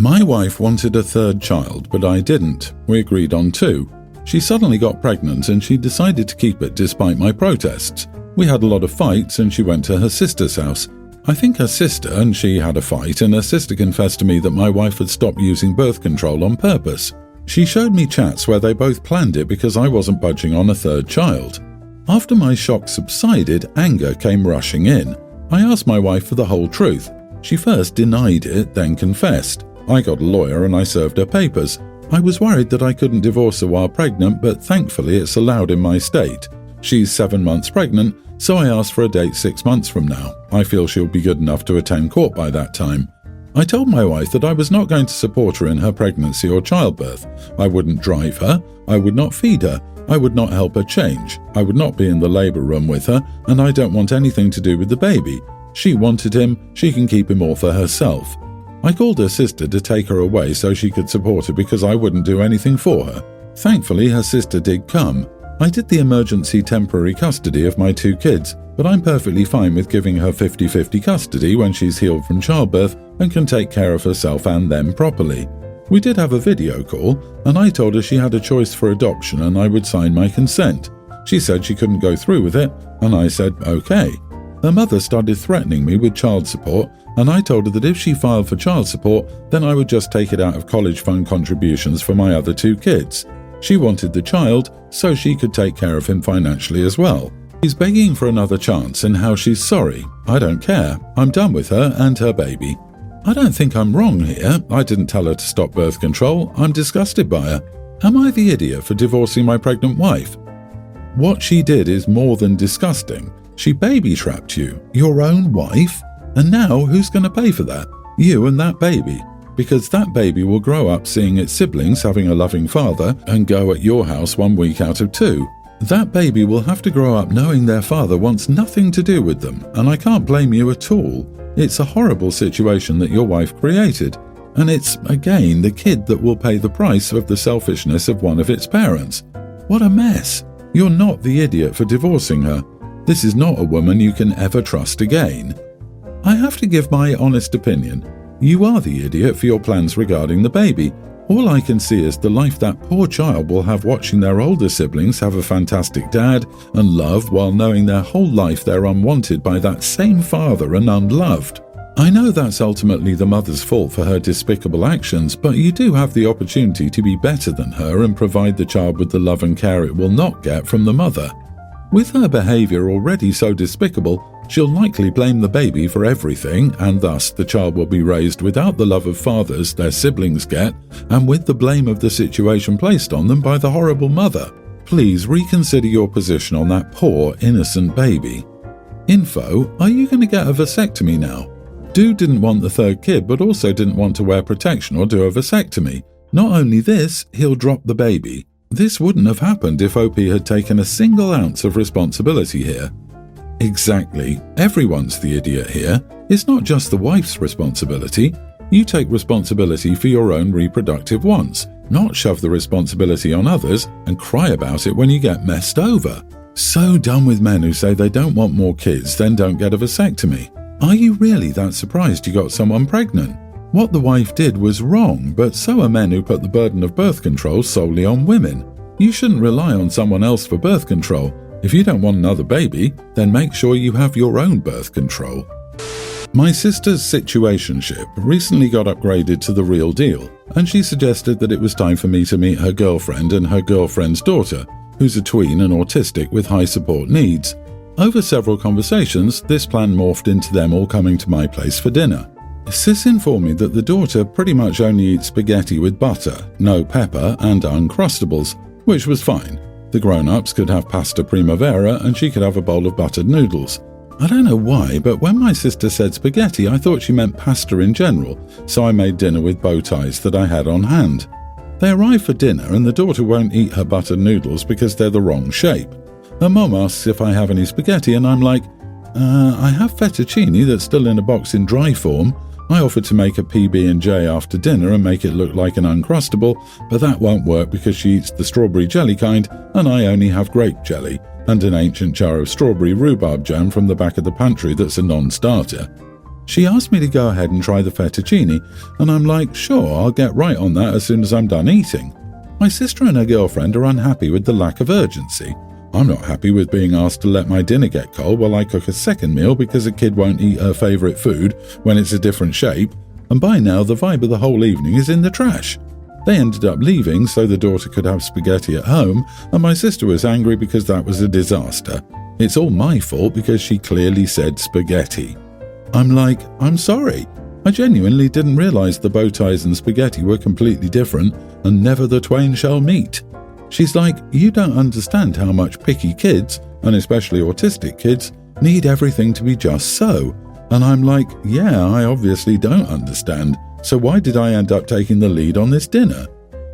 My wife wanted a third child, but I didn't. We agreed on 2. She suddenly got pregnant and she decided to keep it despite my protests. We had a lot of fights and she went to her sister's house. I think her sister and she had a fight, and her sister confessed to me that my wife had stopped using birth control on purpose. She showed me chats where they both planned it because I wasn't budging on a third child. After my shock subsided, anger came rushing in. I asked my wife for the whole truth. She first denied it, then confessed. I got a lawyer and I served her papers. I was worried that I couldn't divorce her while pregnant, but thankfully it's allowed in my state. She's 7 months pregnant, so I asked for a date 6 months from now. I feel she'll be good enough to attend court by that time. I told my wife that I was not going to support her in her pregnancy or childbirth. I wouldn't drive her, I would not feed her, I would not help her change, I would not be in the labour room with her, and I don't want anything to do with the baby. She wanted him, she can keep him all for herself. I called her sister to take her away so she could support her because I wouldn't do anything for her. Thankfully, her sister did come. I did the emergency temporary custody of my 2 kids, but I'm perfectly fine with giving her 50-50 custody when she's healed from childbirth and can take care of herself and them properly. We did have a video call, and I told her she had a choice for adoption and I would sign my consent. She said she couldn't go through with it, and I said okay. Her mother started threatening me with child support, and I told her that if she filed for child support, then I would just take it out of college fund contributions for my other 2 kids. She wanted the child, so she could take care of him financially as well. She's begging for another chance and how she's sorry. I don't care. I'm done with her and her baby. I don't think I'm wrong here. I didn't tell her to stop birth control. I'm disgusted by her. Am I the idiot for divorcing my pregnant wife? What she did is more than disgusting. She baby-trapped you, your own wife, and now who's going to pay for that? You and that baby. Because that baby will grow up seeing its siblings having a loving father and go at your house 1 week out of 2. That baby will have to grow up knowing their father wants nothing to do with them, and I can't blame you at all. It's a horrible situation that your wife created, and it's, again, the kid that will pay the price of the selfishness of one of its parents. What a mess. You're not the idiot for divorcing her. This is not a woman you can ever trust again. I have to give my honest opinion. You are the idiot for your plans regarding the baby. All I can see is the life that poor child will have watching their older siblings have a fantastic dad and love while knowing their whole life they're unwanted by that same father and unloved. I know that's ultimately the mother's fault for her despicable actions, but you do have the opportunity to be better than her and provide the child with the love and care it will not get from the mother. With her behaviour already so despicable, she'll likely blame the baby for everything, and thus the child will be raised without the love of fathers their siblings get, and with the blame of the situation placed on them by the horrible mother. Please reconsider your position on that poor, innocent baby. Info, are you going to get a vasectomy now? Dude didn't want the 3rd kid, but also didn't want to wear protection or do a vasectomy. Not only this, he'll drop the baby. This wouldn't have happened if OP had taken a single ounce of responsibility here. Exactly. Everyone's the idiot here. It's not just the wife's responsibility. You take responsibility for your own reproductive wants, not shove the responsibility on others and cry about it when you get messed over. So done with men who say they don't want more kids, then don't get a vasectomy. Are you really that surprised you got someone pregnant? What the wife did was wrong, but so are men who put the burden of birth control solely on women. You shouldn't rely on someone else for birth control. If you don't want another baby, then make sure you have your own birth control. My sister's situationship recently got upgraded to the real deal, and she suggested that it was time for me to meet her girlfriend and her girlfriend's daughter, who's a tween and autistic with high support needs. Over several conversations, this plan morphed into them all coming to my place for dinner. Sis informed me that the daughter pretty much only eats spaghetti with butter, no pepper, and Uncrustables, which was fine. The grown-ups could have pasta primavera and she could have a bowl of buttered noodles. I don't know why, but when my sister said spaghetti, I thought she meant pasta in general, so I made dinner with bow ties that I had on hand. They arrive for dinner and the daughter won't eat her buttered noodles because they're the wrong shape. Her mom asks if I have any spaghetti and I'm like, I have fettuccine that's still in a box in dry form. I offered to make a PB&J after dinner and make it look like an Uncrustable, but that won't work because she eats the strawberry jelly kind and I only have grape jelly and an ancient jar of strawberry rhubarb jam from the back of the pantry that's a non-starter. She asked me to go ahead and try the fettuccine, and I'm like, sure, I'll get right on that as soon as I'm done eating. My sister and her girlfriend are unhappy with the lack of urgency. I'm not happy with being asked to let my dinner get cold while I cook a second meal because a kid won't eat her favourite food when it's a different shape, and by now the vibe of the whole evening is in the trash. They ended up leaving so the daughter could have spaghetti at home, and my sister was angry because that was a disaster. It's all my fault because she clearly said spaghetti. I'm like, I'm sorry. I genuinely didn't realise the bow ties and spaghetti were completely different, and never the twain shall meet. She's like, you don't understand how much picky kids, and especially autistic kids, need everything to be just so. And I'm like, yeah, I obviously don't understand. So why did I end up taking the lead on this dinner?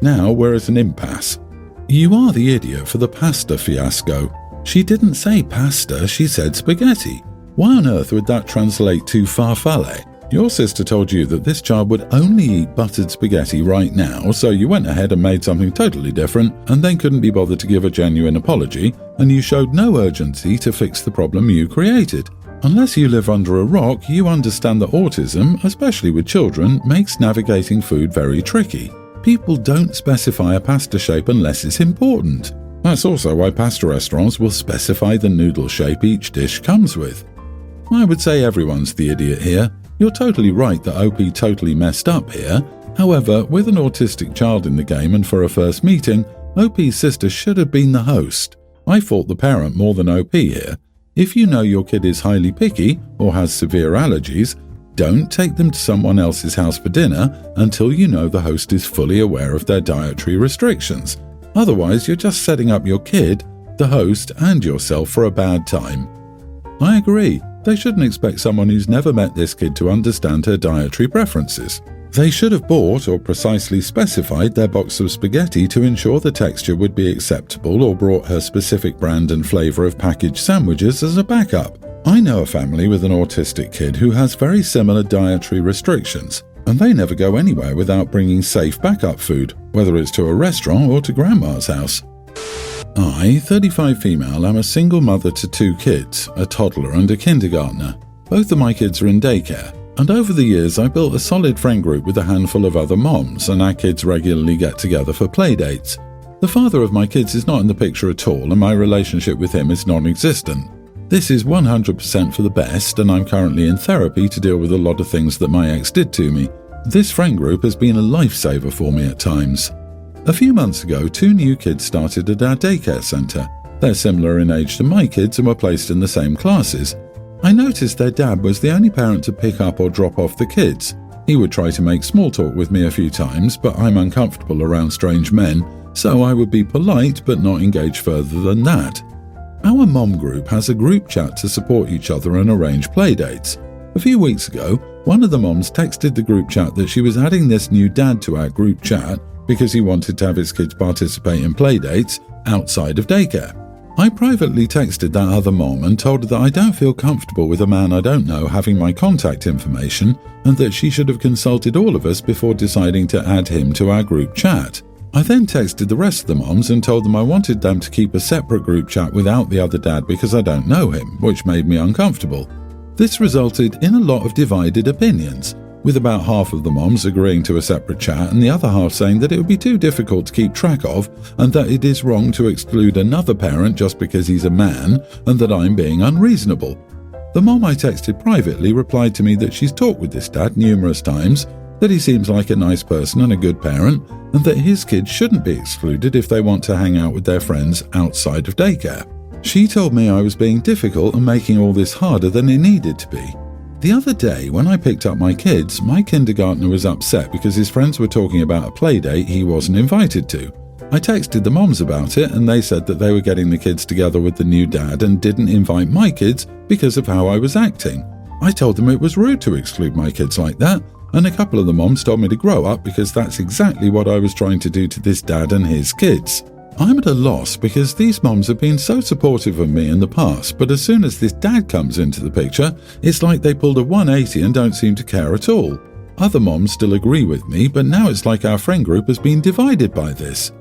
Now we're at an impasse. You are the idiot for the pasta fiasco. She didn't say pasta, she said spaghetti. Why on earth would that translate to farfalle? Your sister told you that this child would only eat buttered spaghetti right now, so you went ahead and made something totally different and then couldn't be bothered to give a genuine apology, and you showed no urgency to fix the problem you created. Unless you live under a rock, you understand that autism, especially with children, makes navigating food very tricky. People don't specify a pasta shape unless it's important. That's also why pasta restaurants will specify the noodle shape each dish comes with. I would say everyone's the idiot here. You're totally right that OP totally messed up here. However, with an autistic child in the game and for a first meeting, OP's sister should have been the host. I fault the parent more than OP here. If you know your kid is highly picky or has severe allergies, don't take them to someone else's house for dinner until you know the host is fully aware of their dietary restrictions. Otherwise, you're just setting up your kid, the host, and yourself for a bad time. I agree. They shouldn't expect someone who's never met this kid to understand her dietary preferences. They should have bought or precisely specified their box of spaghetti to ensure the texture would be acceptable, or brought her specific brand and flavour of packaged sandwiches as a backup. I know a family with an autistic kid who has very similar dietary restrictions, and they never go anywhere without bringing safe backup food, whether it's to a restaurant or to grandma's house. I, 35 female, am a single mother to 2 kids, a toddler and a kindergartner. Both of my kids are in daycare, and over the years I built a solid friend group with a handful of other moms, and our kids regularly get together for play dates. The father of my kids is not in the picture at all, and my relationship with him is non-existent. This is 100% for the best, and I'm currently in therapy to deal with a lot of things that my ex did to me. This friend group has been a lifesaver for me at times. A few months ago, 2 new kids started at our daycare centre. They're similar in age to my kids and were placed in the same classes. I noticed their dad was the only parent to pick up or drop off the kids. He would try to make small talk with me a few times, but I'm uncomfortable around strange men, so I would be polite but not engage further than that. Our mom group has a group chat to support each other and arrange playdates. A few weeks ago, one of the moms texted the group chat that she was adding this new dad to our group chat because he wanted to have his kids participate in playdates outside of daycare. I privately texted that other mom and told her that I don't feel comfortable with a man I don't know having my contact information, and that she should have consulted all of us before deciding to add him to our group chat. I then texted the rest of the moms and told them I wanted them to keep a separate group chat without the other dad because I don't know him, which made me uncomfortable. This resulted in a lot of divided opinions, with about half of the moms agreeing to a separate chat and the other half saying that it would be too difficult to keep track of, and that it is wrong to exclude another parent just because he's a man, and that I'm being unreasonable. The mom I texted privately replied to me that she's talked with this dad numerous times, that he seems like a nice person and a good parent, and that his kids shouldn't be excluded if they want to hang out with their friends outside of daycare. She told me I was being difficult and making all this harder than it needed to be. The other day, when I picked up my kids, my kindergartner was upset because his friends were talking about a playdate he wasn't invited to. I texted the moms about it, and they said that they were getting the kids together with the new dad and didn't invite my kids because of how I was acting. I told them it was rude to exclude my kids like that, and a couple of the moms told me to grow up because that's exactly what I was trying to do to this dad and his kids. I'm at a loss because these moms have been so supportive of me in the past, but as soon as this dad comes into the picture, it's like they pulled a 180 and don't seem to care at all. Other moms still agree with me, but now it's like our friend group has been divided by this.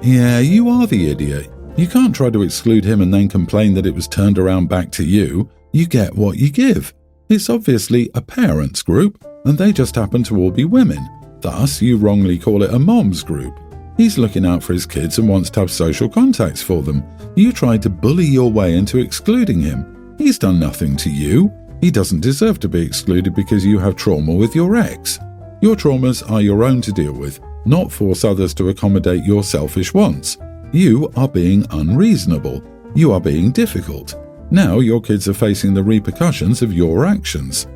Yeah, you are the idiot. You can't try to exclude him and then complain that it was turned around back to you. You get what you give. It's obviously a parents' group, and they just happen to all be women. Thus, you wrongly call it a mom's group. He's looking out for his kids and wants to have social contacts for them. You tried to bully your way into excluding him. He's done nothing to you. He doesn't deserve to be excluded because you have trauma with your ex. Your traumas are your own to deal with, not force others to accommodate your selfish wants. You are being unreasonable. You are being difficult. Now your kids are facing the repercussions of your actions.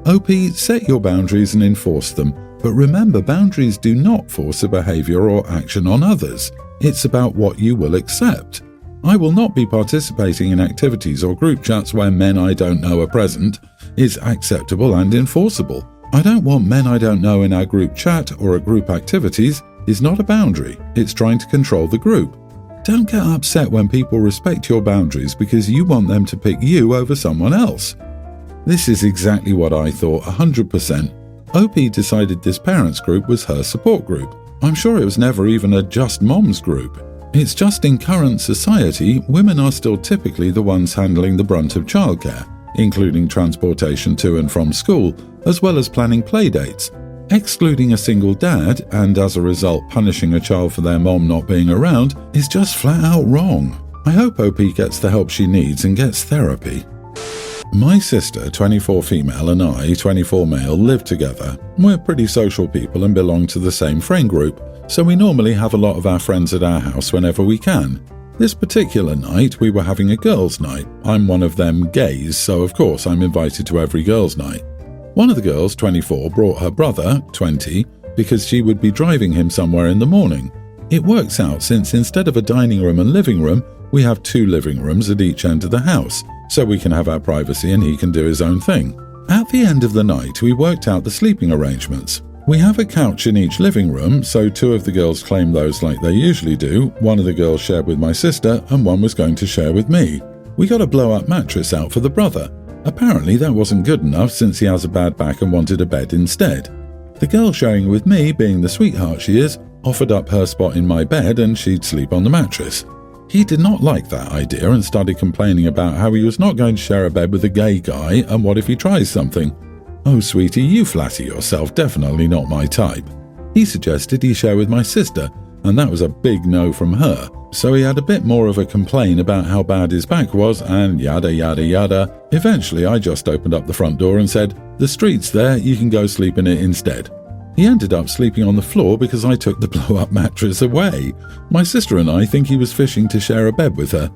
OP, set your boundaries and enforce them. But remember, boundaries do not force a behavior or action on others. It's about what you will accept. I will not be participating in activities or group chats where men I don't know are present. It's acceptable and enforceable. I don't want men I don't know in our group chat or at group activities. Is not a boundary. It's trying to control the group. Don't get upset when people respect your boundaries because you want them to pick you over someone else. This is exactly what I thought 100%. OP decided this parents group was her support group. I'm sure it was never even a just moms group. It's just in current society, women are still typically the ones handling the brunt of childcare, including transportation to and from school, as well as planning playdates. Excluding a single dad, and as a result punishing a child for their mom not being around, is just flat out wrong. I hope OP gets the help she needs and gets therapy. My sister, 24 female, and I, 24 male, live together. We're pretty social people and belong to the same friend group, so we normally have a lot of our friends at our house whenever we can. This particular night, we were having a girls' night. I'm one of them gays, so of course I'm invited to every girls' night. One of the girls, 24, brought her brother, 20, because she would be driving him somewhere in the morning. It works out since instead of a dining room and living room, we have 2 living rooms at each end of the house, so we can have our privacy and he can do his own thing. At the end of the night, we worked out the sleeping arrangements. We have a couch in each living room, so 2 of the girls claimed those like they usually do. One of the girls shared with my sister, and one was going to share with me. We got a blow-up mattress out for the brother. Apparently that wasn't good enough since he has a bad back and wanted a bed instead. The girl sharing with me, being the sweetheart she is, offered up her spot in my bed and she'd sleep on the mattress. He did not like that idea and started complaining about how he was not going to share a bed with a gay guy and what if he tries something. Oh sweetie, you flatter yourself, definitely not my type. He suggested he share with my sister, and that was a big no from her, so he had a bit more of a complaint about how bad his back was and yada yada yada. Eventually I just opened up the front door and said, "The street's there, you can go sleep in it instead." He ended up sleeping on the floor because I took the blow-up mattress away. My sister and I think he was fishing to share a bed with her.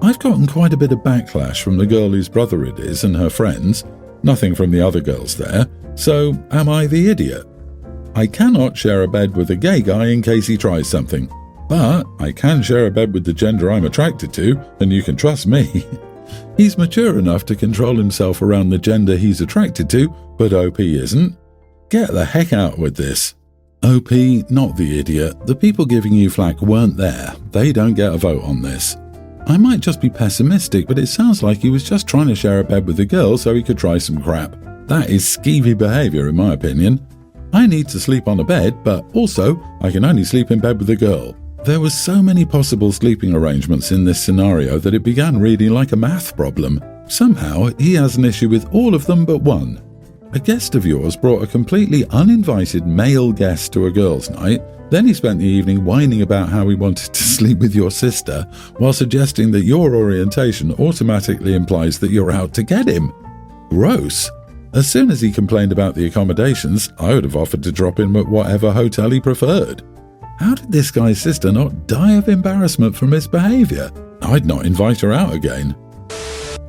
I've gotten quite a bit of backlash from the girl whose brother it is and her friends. Nothing from the other girls there. So, am I the idiot? I cannot share a bed with a gay guy in case he tries something. But I can share a bed with the gender I'm attracted to, and you can trust me. He's mature enough to control himself around the gender he's attracted to, but OP isn't. Get the heck out with this. OP, not the idiot. The people giving you flack weren't there. They don't get a vote on this. I might just be pessimistic, but it sounds like he was just trying to share a bed with the girl so he could try some crap. That is skeevy behaviour in my opinion. I need to sleep on a bed, but also I can only sleep in bed with a girl. There were so many possible sleeping arrangements in this scenario that it began reading like a math problem. Somehow he has an issue with all of them but one. A guest of yours brought a completely uninvited male guest to a girls' night, then he spent the evening whining about how he wanted to sleep with your sister, while suggesting that your orientation automatically implies that you're out to get him. Gross. As soon as he complained about the accommodations, I would have offered to drop him at whatever hotel he preferred. How did this guy's sister not die of embarrassment from his behaviour? I'd not invite her out again.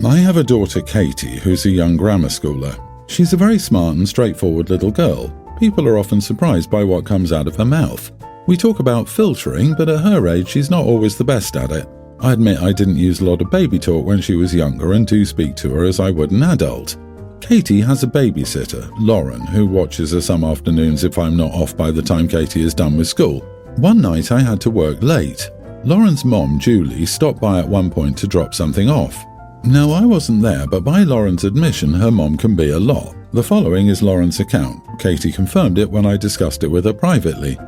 I have a daughter, Katie, who's a young grammar schooler. She's a very smart and straightforward little girl. People are often surprised by what comes out of her mouth. We talk about filtering, but at her age she's not always the best at it. I admit I didn't use a lot of baby talk when she was younger and do speak to her as I would an adult. Katie has a babysitter, Lauren, who watches her some afternoons if I'm not off by the time Katie is done with school. One night I had to work late. Lauren's mom, Julie, stopped by at one point to drop something off. Now, I wasn't there, but by Lauren's admission, her mom can be a lot. The following is Lauren's account. Katie confirmed it when I discussed it with her privately.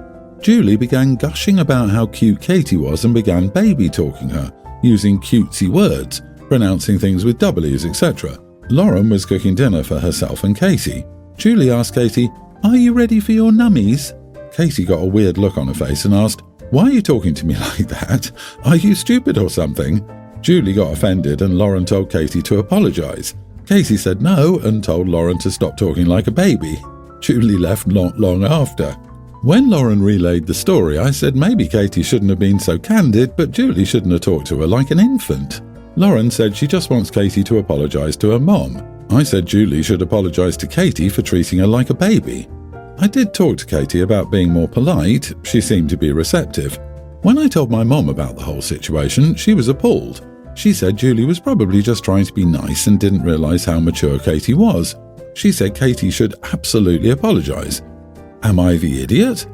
Julie began gushing about how cute Katie was and began baby talking her, using cutesy words, pronouncing things with W's, etc. Lauren was cooking dinner for herself and Katie. Julie asked Katie, "Are you ready for your nummies?" Katie got a weird look on her face and asked, "Why are you talking to me like that? Are you stupid or something?" Julie got offended and Lauren told Katie to apologise. Katie said no and told Lauren to stop talking like a baby. Julie left not long after. When Lauren relayed the story, I said maybe Katie shouldn't have been so candid, but Julie shouldn't have talked to her like an infant. Lauren said she just wants Katie to apologise to her mom. I said Julie should apologise to Katie for treating her like a baby. I did talk to Katie about being more polite. She seemed to be receptive. When I told my mom about the whole situation, she was appalled. She said Julie was probably just trying to be nice and didn't realise how mature Katie was. She said Katie should absolutely apologise. Am I the idiot?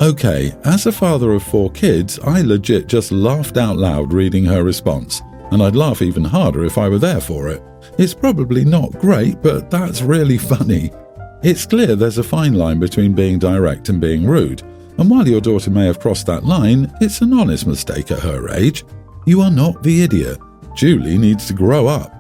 Okay, as a father of 4 kids, I legit just laughed out loud reading her response, and I'd laugh even harder if I were there for it. It's probably not great, but that's really funny. It's clear there's a fine line between being direct and being rude, and while your daughter may have crossed that line, it's an honest mistake at her age. You are not the idiot. Julie needs to grow up.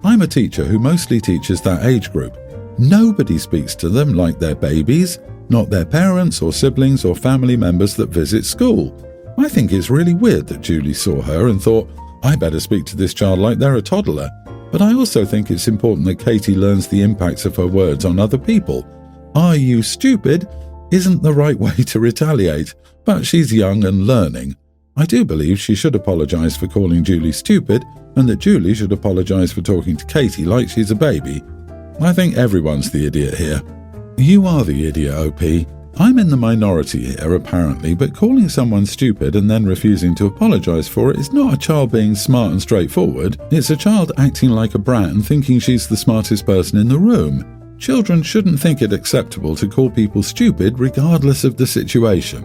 I'm a teacher who mostly teaches that age group. Nobody speaks to them like they're babies, not their parents or siblings or family members that visit school. I think it's really weird that Julie saw her and thought, I better speak to this child like they're a toddler. But I also think it's important that Katie learns the impacts of her words on other people. "Are you stupid?" isn't the right way to retaliate, but she's young and learning. I do believe she should apologise for calling Julie stupid, and that Julie should apologise for talking to Katie like she's a baby. I think everyone's the idiot here. You are the idiot, OP. I'm in the minority here, apparently, but calling someone stupid and then refusing to apologise for it is not a child being smart and straightforward. It's a child acting like a brat and thinking she's the smartest person in the room. Children shouldn't think it acceptable to call people stupid regardless of the situation.